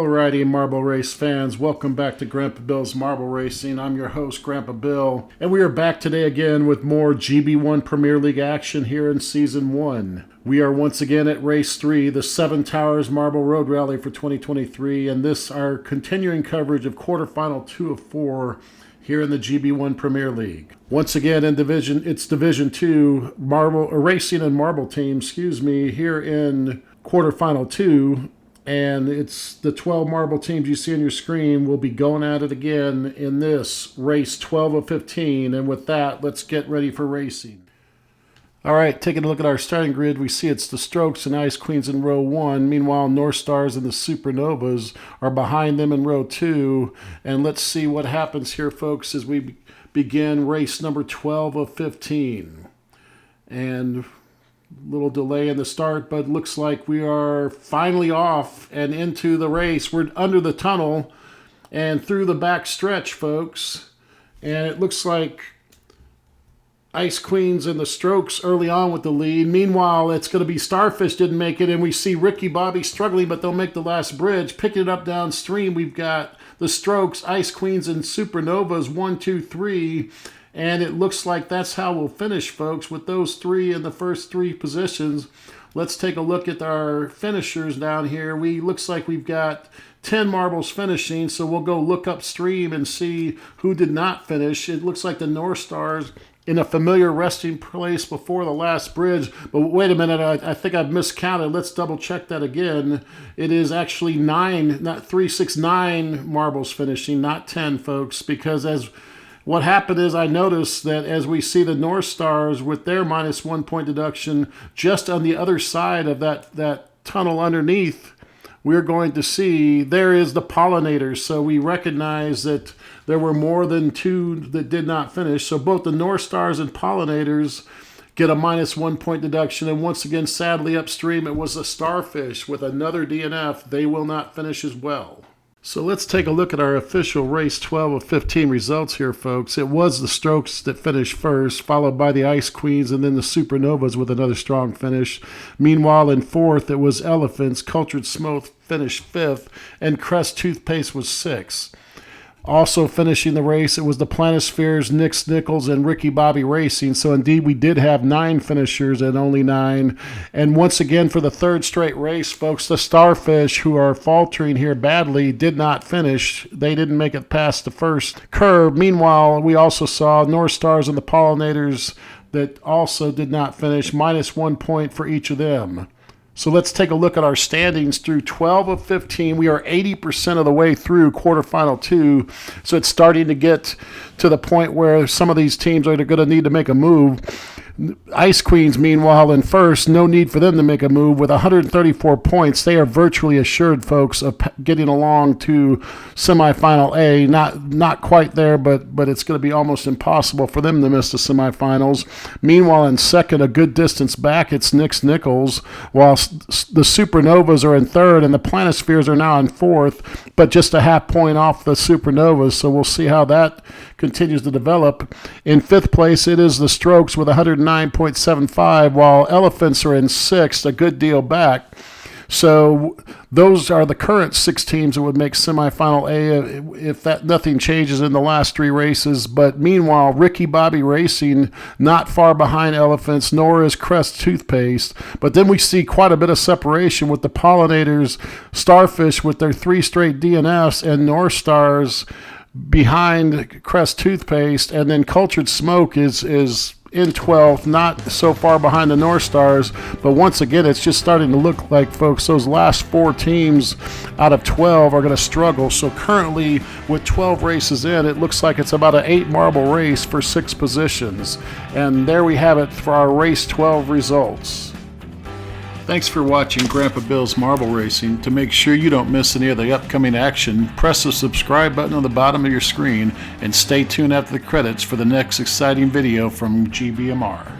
Alrighty, Marble Race fans, welcome back to Grandpa Bill's Marble Racing. I'm your host, Grandpa Bill, and we are back today again with more GB1 Premier League action here in Season 1. We are once again at Race 3, the Seven Towers Marble Road Rally for 2023, and this our continuing coverage of Quarterfinal 2 of 4 here in the GB1 Premier League. Once again in it's Division 2 racing and marble team, here in Quarterfinal 2. And it's the 12 marble teams you see on your screen will be going at it again in this race 12 of 15. And with that, let's get ready for racing. All right, taking a look at our starting grid, we see it's the Strokes and Ice Queens in row 1. Meanwhile, North Stars and the Supernovas are behind them in row 2. And let's see what happens here, folks, as we begin race number 12 of 15. And little delay in the start, but looks like we are finally off and into the race. We're under the tunnel and through the back stretch, folks. And it looks like Ice Queens and the Strokes early on with the lead. Meanwhile, it's going to be Starfish didn't make it, and we see Ricky Bobby struggling, but they'll make the last bridge. Picking it up downstream, we've got the Strokes, Ice Queens, and Supernovas, 1, 2, 3. And it looks like that's how we'll finish, folks, with those three in the first three positions. Let's take a look at our finishers down here. Looks like we've got 10 marbles finishing, so we'll go look upstream and see who did not finish. It looks like the North Stars in a familiar resting place before the last bridge. But wait a minute, I think I've miscounted. Let's double check that again. It is actually 9, not 3, 6, 9 marbles finishing, not 10, folks, because what happened is I noticed that as we see the North Stars with their minus 1 point deduction, just on the other side of that tunnel underneath, we're going to see there is the Pollinators. So we recognize that there were more than 2 that did not finish. So both the North Stars and Pollinators get a minus 1 point deduction. And once again, sadly upstream, it was the Starfish with another DNF. They will not finish as well. So let's take a look at our official race 12 of 15 results here, folks. It was the Strokes that finished first, followed by the Ice Queens, and then the Supernovas with another strong finish. Meanwhile, in fourth, it was Elephants. Cultured Smoke finished fifth, and Crest Toothpaste was sixth. Also finishing the race, it was the Planispheres, Nichols, and Ricky Bobby Racing. So indeed, we did have 9 finishers and only 9. And once again, for the third straight race, folks, the Starfish, who are faltering here badly, did not finish. They didn't make it past the first curve. Meanwhile, we also saw North Stars and the Pollinators that also did not finish, minus 1 point for each of them. So let's take a look at our standings through 12 of 15. We are 80% of the way through quarterfinal 2. So it's starting to get to the point where some of these teams are going to need to make a move. Ice Queens, meanwhile, in first, no need for them to make a move. With 134 points, they are virtually assured, folks, of getting along to semifinal A. Not quite there, but it's going to be almost impossible for them to miss the semifinals. Meanwhile, in second, a good distance back, it's Nichols, while the Supernovas are in third, and the Planispheres are now in fourth, but just a half point off the Supernovas, so we'll see how that continues to develop. In fifth place, it is the Strokes with 109.75, while Elephants are in sixth, a good deal back. So those are the current 6 teams that would make semifinal A if nothing changes in the last 3 races. But meanwhile, Ricky Bobby Racing not far behind Elephants, nor is Crest Toothpaste. But then we see quite a bit of separation with the Pollinators, Starfish with their 3 straight DNFs, and North Stars behind Crest Toothpaste, and then Cultured Smoke is in 12th, not so far behind the North Stars, but once again, it's just starting to look like, folks, those last 4 teams out of 12 are going to struggle. So currently, with 12 races in, it looks like it's about an 8 marble race for 6 positions. And there we have it for our race 12 results. Thanks for watching Grandpa Bill's Marble Racing. To make sure you don't miss any of the upcoming action, press the subscribe button on the bottom of your screen and stay tuned after the credits for the next exciting video from GBMR.